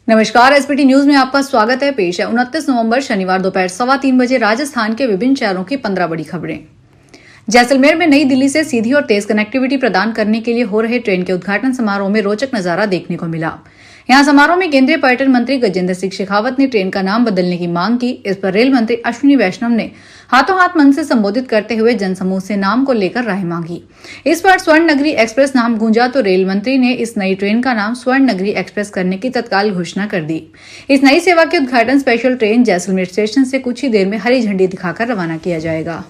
नमस्कार, SPT news में आपका स्वागत है। पेश है 29 नवंबर शनिवार दोपहर 3:15 बजे राजस्थान के विभिन्न शहरों की 15 बड़ी खबरें। जैसलमेर में नई दिल्ली से सीधी और तेज कनेक्टिविटी प्रदान करने के लिए हो रहे ट्रेन के उद्घाटन समारोह में रोचक नजारा देखने को मिला। यहां समारोह में केंद्रीय पर्यटन मंत्री गजेंद्र सिंह शेखावत ने ट्रेन का नाम बदलने की मांग की। इस पर रेल मंत्री अश्विनी वैष्णव ने हाथों हाथ मंच से संबोधित करते हुए जनसमूह से नाम को लेकर राय मांगी। इस पर स्वर्ण नगरी एक्सप्रेस नाम गूंजा तो रेल मंत्री ने इस नई ट्रेन का नाम स्वर्ण नगरी एक्सप्रेस करने की तत्काल घोषणा कर दी। इस नई सेवा के उद्घाटन स्पेशल ट्रेन जैसलमेर स्टेशन से कुछ ही देर में हरी झंडी दिखाकर रवाना किया जाएगा।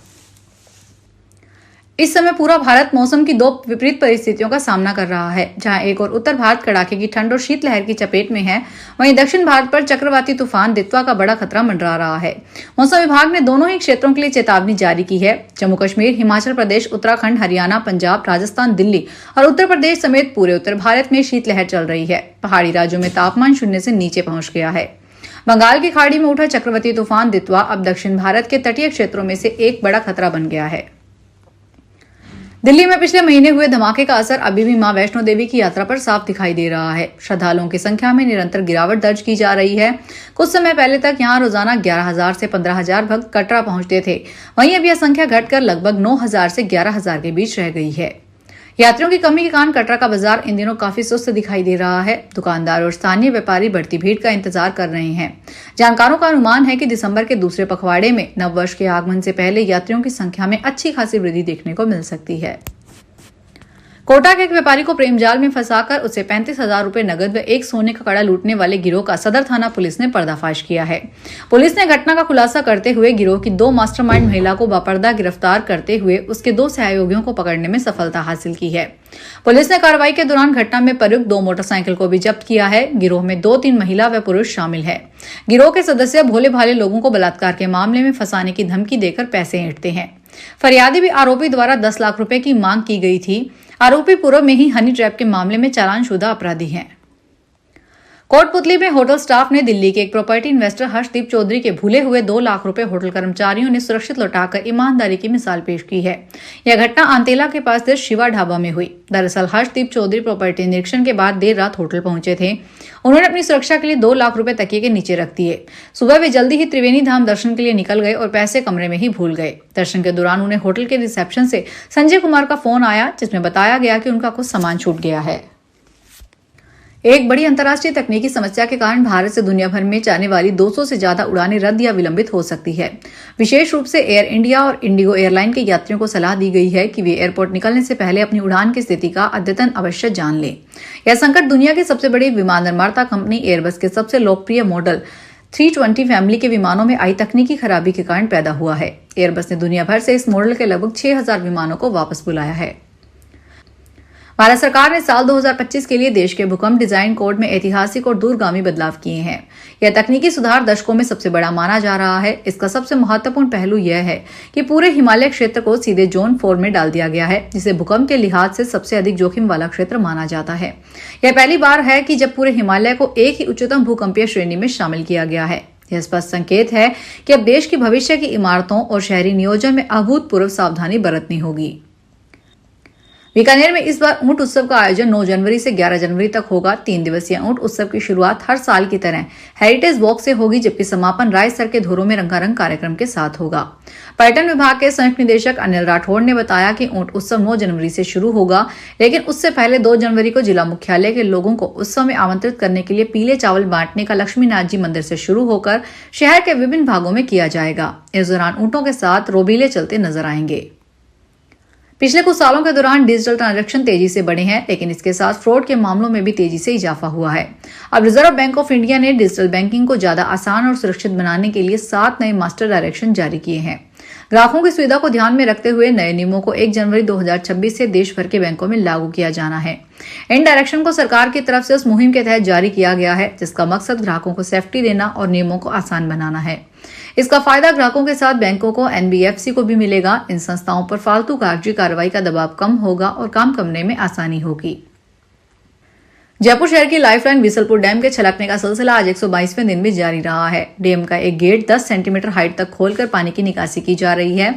इस समय पूरा भारत मौसम की दो विपरीत परिस्थितियों का सामना कर रहा है। जहां एक और उत्तर भारत कड़ाके की ठंड और शीतलहर की चपेट में है, वहीं दक्षिण भारत पर चक्रवाती तूफान दित्वा का बड़ा खतरा मंडरा रहा है। मौसम विभाग ने दोनों ही क्षेत्रों के लिए चेतावनी जारी की है। जम्मू कश्मीर, हिमाचल प्रदेश, उत्तराखंड, हरियाणा, पंजाब, राजस्थान, दिल्ली और उत्तर प्रदेश समेत पूरे उत्तर भारत में शीतलहर चल रही है। पहाड़ी राज्यों में तापमान शून्य से नीचे पहुंच गया है। बंगाल की खाड़ी में उठा चक्रवाती तूफान दित्वा अब दक्षिण भारत के तटीय क्षेत्रों में से एक बड़ा खतरा बन गया है। दिल्ली में पिछले महीने हुए धमाके का असर अभी भी मां वैष्णो देवी की यात्रा पर साफ दिखाई दे रहा है। श्रद्धालुओं की संख्या में निरंतर गिरावट दर्ज की जा रही है। कुछ समय पहले तक यहां रोजाना 11,000 से 15,000 भक्त कटरा पहुंचते थे। वहीं अब यह संख्या घटकर लगभग 9,000 से 11,000 के बीच रह गई है। यात्रियों की कमी के कारण कटरा का बाजार इन दिनों काफी सुस्त दिखाई दे रहा है। दुकानदार और स्थानीय व्यापारी बढ़ती भीड़ का इंतजार कर रहे हैं। जानकारों का अनुमान है कि दिसंबर के दूसरे पखवाड़े में नववर्ष के आगमन से पहले यात्रियों की संख्या में अच्छी खासी वृद्धि देखने को मिल सकती है। कोटा के एक व्यापारी को प्रेम जाल में फंसाकर उसे 35,000 रुपए नगद व एक सोने का कड़ा लूटने वाले गिरोह का सदर थाना पुलिस ने पर्दाफाश किया है। पुलिस ने घटना का खुलासा करते हुए गिरोह की 2 मास्टरमाइंड महिला को बापर्दा गिरफ्तार करते हुए उसके 2 सहयोगियों को पकड़ने में सफलता हासिल की है। पुलिस ने कार्रवाई के दौरान घटना में प्रयुक्त 2 मोटरसाइकिल को भी जब्त किया है। गिरोह में 2-3 महिला व पुरुष शामिल है। गिरोह के सदस्य भोले भाले लोगों को बलात्कार के मामले में फंसाने की धमकी देकर पैसे ऐंठते हैं। फरियादी भी आरोपी द्वारा 10 लाख रुपए की मांग की गई थी। आरोपी पूर्व में ही हनी ट्रैप के मामले में चालानशुदा अपराधी हैं। कोटपुतली में होटल स्टाफ ने दिल्ली के एक प्रॉपर्टी इन्वेस्टर हर्षदीप चौधरी के भूले हुए 2 लाख रुपए होटल कर्मचारियों ने सुरक्षित लौटाकर ईमानदारी की मिसाल पेश की है। यह घटना आंतेला के पास स्थित शिवा ढाबा में हुई। दरअसल हर्षदीप चौधरी प्रॉपर्टी निरीक्षण के बाद देर रात होटल पहुंचे थे। उन्होंने अपनी सुरक्षा के लिए 2 लाख रुपए तकिए के नीचे रख दिए। सुबह वे जल्दी ही त्रिवेणी धाम दर्शन के लिए निकल गए और पैसे कमरे में ही भूल गए। दर्शन के दौरान उन्हें होटल के रिसेप्शन से संजय कुमार का फोन आया, जिसमें बताया गया कि उनका कुछ सामान छूट गया है। एक बड़ी अंतर्राष्ट्रीय तकनीकी समस्या के कारण भारत से दुनिया भर में जाने वाली 200 से ज्यादा उड़ानें रद्द या विलंबित हो सकती है। विशेष रूप से एयर इंडिया और इंडिगो एयरलाइन के यात्रियों को सलाह दी गई है कि वे एयरपोर्ट निकलने से पहले अपनी उड़ान की स्थिति का अद्यतन अवश्य जान लें। यह संकट दुनिया की सबसे बड़ी विमान निर्माता कंपनी एयरबस के सबसे लोकप्रिय मॉडल 320 फैमिली के विमानों में आई तकनीकी खराबी के कारण पैदा हुआ है। एयरबस ने दुनिया भर से इस मॉडल के लगभग 6,000 विमानों को वापस बुलाया है। भारत सरकार ने साल 2025 के लिए देश के भूकंप डिजाइन कोड में ऐतिहासिक और दूरगामी बदलाव किए हैं। यह तकनीकी सुधार दशकों में सबसे बड़ा माना जा रहा है। इसका सबसे महत्वपूर्ण पहलू यह है कि पूरे हिमालय क्षेत्र को सीधे जोन 4 में डाल दिया गया है, जिसे भूकंप के लिहाज से सबसे अधिक जोखिम वाला क्षेत्र माना जाता है। यह पहली बार है कि जब पूरे हिमालय को एक ही उच्चतम भूकंपीय श्रेणी में शामिल किया गया है। यह स्पष्ट संकेत है कि अब देश की भविष्य की इमारतों और शहरी नियोजन में अभूतपूर्व सावधानी बरतनी होगी। बीकानेर में इस बार ऊंट उत्सव का आयोजन 9 जनवरी से 11 जनवरी तक होगा। 3 दिवसीय ऊंट उत्सव की शुरुआत हर साल की तरह हेरिटेज वॉक से होगी, जबकि समापन रायसर के धोरों में रंगारंग कार्यक्रम के साथ होगा। पर्यटन विभाग के संयुक्त निदेशक अनिल राठौड़ ने बताया कि ऊंट उत्सव 9 जनवरी से शुरू होगा, लेकिन उससे पहले 2 जनवरी को जिला मुख्यालय के लोगों को उत्सव में आमंत्रित करने के लिए पीले चावल बांटने का लक्ष्मीनाथ जी मंदिर से शुरू होकर शहर के विभिन्न भागों में किया जाएगा। इस दौरान ऊंटों के साथ रोबीले चलते नजर आएंगे। पिछले कुछ सालों के दौरान डिजिटल ट्रांजैक्शन तेजी से बढ़े हैं, लेकिन इसके साथ फ्रॉड के मामलों में भी तेजी से इजाफा हुआ है। अब रिजर्व बैंक ऑफ इंडिया ने डिजिटल बैंकिंग को ज्यादा आसान और सुरक्षित बनाने के लिए 7 नए मास्टर डायरेक्शन जारी किए हैं। ग्राहकों की सुविधा को ध्यान में रखते हुए नए नियमों को 1 जनवरी 2026 से देश भर के बैंकों में लागू किया जाना है। इन डायरेक्शन को सरकार की तरफ से उस मुहिम के तहत जारी किया गया है जिसका मकसद ग्राहकों को सेफ्टी देना और नियमों को आसान बनाना है। इसका फायदा ग्राहकों के साथ बैंकों को, एनबीएफसी को भी मिलेगा। इन संस्थाओं पर फालतू कागजी कार्रवाई का दबाव कम होगा और काम करने में आसानी होगी। जयपुर शहर की लाइफलाइन बिसलपुर डैम के छलकने का सिलसिला आज 122वें दिन भी जारी रहा है। डैम का एक गेट 10 सेंटीमीटर हाइट तक खोलकर पानी की निकासी की जा रही है।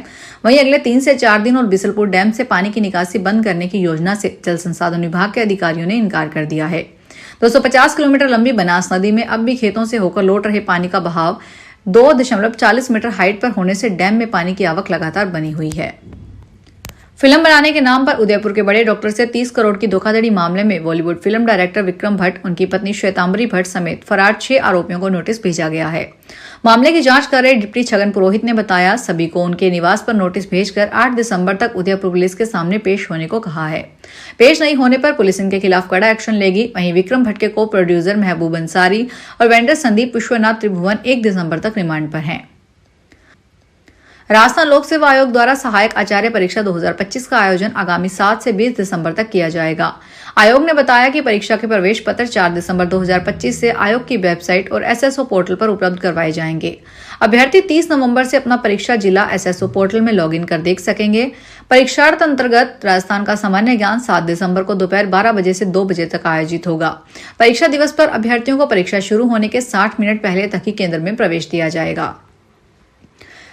वहीं अगले 3 से 4 दिन और बिसलपुर डैम से पानी की निकासी बंद करने की योजना से जल संसाधन विभाग के अधिकारियों ने इनकार कर दिया है। 250 किलोमीटर लंबी बनास नदी में अब भी खेतों से होकर लौट रहे पानी का बहाव 2.40 मीटर हाइट पर होने से डैम में पानी की आवक लगातार बनी हुई है। फिल्म बनाने के नाम पर उदयपुर के बड़े डॉक्टर से 30 करोड़ की धोखाधड़ी मामले में बॉलीवुड फिल्म डायरेक्टर विक्रम भट्ट, उनकी पत्नी श्वेतांबरी भट्ट समेत फरार 6 आरोपियों को नोटिस भेजा गया है। मामले की जांच कर रहे डिप्टी छगन पुरोहित ने बताया, सभी को उनके निवास पर नोटिस भेजकर 8 दिसंबर तक उदयपुर पुलिस के सामने पेश होने को कहा है। पेश नहीं होने पर पुलिस इनके खिलाफ कड़ा एक्शन लेगी। वहीं विक्रम भट्ट के को प्रोड्यूसर महबूब अंसारी और वेंडर संदीप विश्वनाथ त्रिभुवन 1 दिसंबर तक रिमांड पर हैं। राजस्थान लोक सेवा आयोग द्वारा सहायक आचार्य परीक्षा 2025 का आयोजन आगामी 7 से 20 दिसंबर तक किया जाएगा। आयोग ने बताया कि परीक्षा के प्रवेश पत्र 4 दिसंबर 2025 से आयोग की वेबसाइट और एसएसओ पोर्टल पर उपलब्ध करवाए जाएंगे। अभ्यर्थी 30 नवंबर से अपना परीक्षा जिला एसएसओ पोर्टल में लॉगिन कर देख सकेंगे। परीक्षार्थ अंतर्गत राजस्थान का सामान्य ज्ञान 7 दिसंबर को दोपहर 12 बजे से 2 बजे तक आयोजित होगा। परीक्षा दिवस पर अभ्यर्थियों को परीक्षा शुरू होने के 60 मिनट पहले तक ही केंद्र में प्रवेश दिया जाएगा।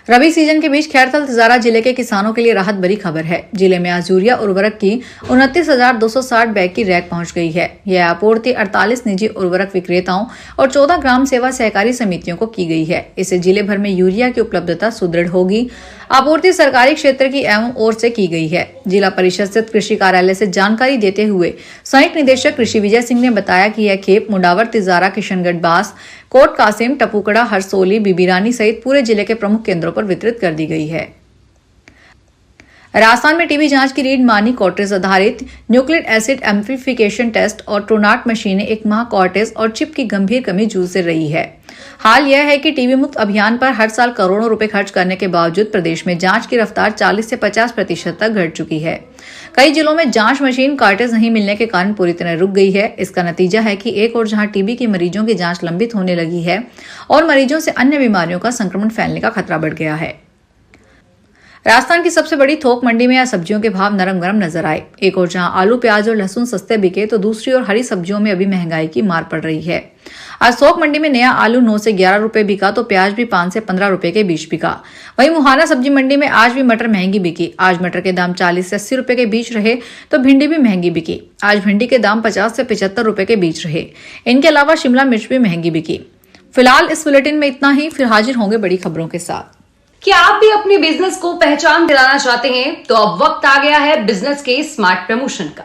रबी सीजन के बीच खैरथल तिजारा जिले के किसानों के लिए राहत भरी खबर है। जिले में आज यूरिया उर्वरक की 29,260 बैग की रैक पहुंच गई है। यह आपूर्ति 48 निजी उर्वरक विक्रेताओं और 14 ग्राम सेवा सहकारी समितियों को की गई है। इससे जिले भर में यूरिया की उपलब्धता सुदृढ़ होगी। आपूर्ति सरकारी क्षेत्र की एवं ओर से की गई है। जिला परिषद स्थित कृषि कार्यालय से जानकारी देते हुए संयुक्त निदेशक कृषि विजय सिंह ने बताया कि यह खेप मुंडावर, तिजारा, किशनगढ़, बास, कोट कासिम, टपुकड़ा, हरसोली, बीबीरानी सहित पूरे जिले के प्रमुख केंद्रों पर वितरित कर दी गई है। राजस्थान में टीबी जांच की रीड मानी कॉर्टेज आधारित न्यूक्लिक एसिड एम्प्लीफिकेशन टेस्ट और ट्रोनाट मशीनें 1 माह कॉर्टेज और चिप की गंभीर कमी जूझ रही है। हाल यह है कि टीबी मुक्त अभियान पर हर साल करोड़ों रुपए खर्च करने के बावजूद प्रदेश में जांच की रफ्तार 40 से 50% तक घट चुकी है। कई जिलों में जांच मशीन कार्टेज नहीं मिलने के कारण पूरी तरह रुक गई है। इसका नतीजा है कि एक और जहां टीबी के मरीजों की जांच लंबित होने लगी है और मरीजों से अन्य बीमारियों का संक्रमण फैलने का खतरा बढ़ गया है। राजस्थान की सबसे बड़ी थोक मंडी में आज सब्जियों के भाव नरम गरम नजर आए। एक और जहां आलू, प्याज और लहसुन सस्ते बिके तो दूसरी ओर हरी सब्जियों में अभी महंगाई की मार पड़ रही है। आज थोक मंडी में नया आलू 9 से 11 रुपए बिका तो प्याज भी 5 से 15 रुपए के बीच बिका। वहीं मुहाना सब्जी मंडी में आज भी मटर महंगी बिकी। आज मटर के दाम 40 से 80 रुपए के बीच रहे तो भिंडी भी महंगी बिकी। आज भिंडी के दाम 50 से 75 रुपए के बीच रहे। इनके अलावा शिमला मिर्च भी महंगी बिकी। फिलहाल इस बुलेटिन में इतना ही। फिर हाजिर होंगे बड़ी खबरों के साथ। क्या आप भी अपने बिजनेस को पहचान दिलाना चाहते हैं? तो अब वक्त आ गया है बिजनेस के स्मार्ट प्रमोशन का।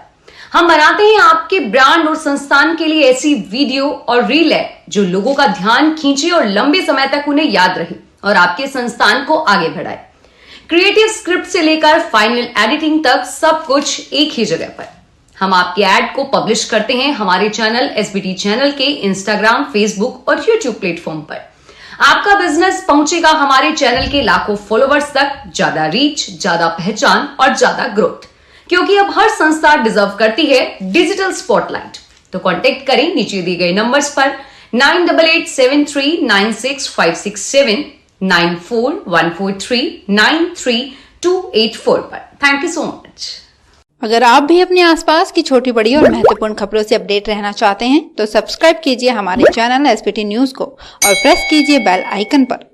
हम बनाते हैं आपके ब्रांड और संस्थान के लिए ऐसी वीडियो और रील है जो लोगों का ध्यान खींचे और लंबे समय तक उन्हें याद रहे और आपके संस्थान को आगे बढ़ाए। क्रिएटिव स्क्रिप्ट से लेकर फाइनल एडिटिंग तक सब कुछ एक ही जगह पर। हम आपके एड को पब्लिश करते हैं हमारे चैनल एसबीटी चैनल के इंस्टाग्राम, फेसबुक और यूट्यूब प्लेटफॉर्म पर। आपका बिजनेस पहुंचेगा हमारे चैनल के लाखों फॉलोवर्स तक, ज्यादा रीच, ज्यादा पहचान और ज्यादा ग्रोथ, क्योंकि अब हर संस्था डिजर्व करती है डिजिटल स्पॉटलाइट। तो कांटेक्ट करें नीचे दिए गए नंबर्स पर 9887396567, 9414393284 पर। Thank you so much. अगर आप भी अपने आसपास की छोटी बड़ी और महत्वपूर्ण खबरों से अपडेट रहना चाहते हैं तो सब्सक्राइब कीजिए हमारे चैनल एसबीटी न्यूज को और प्रेस कीजिए बेल आइकन पर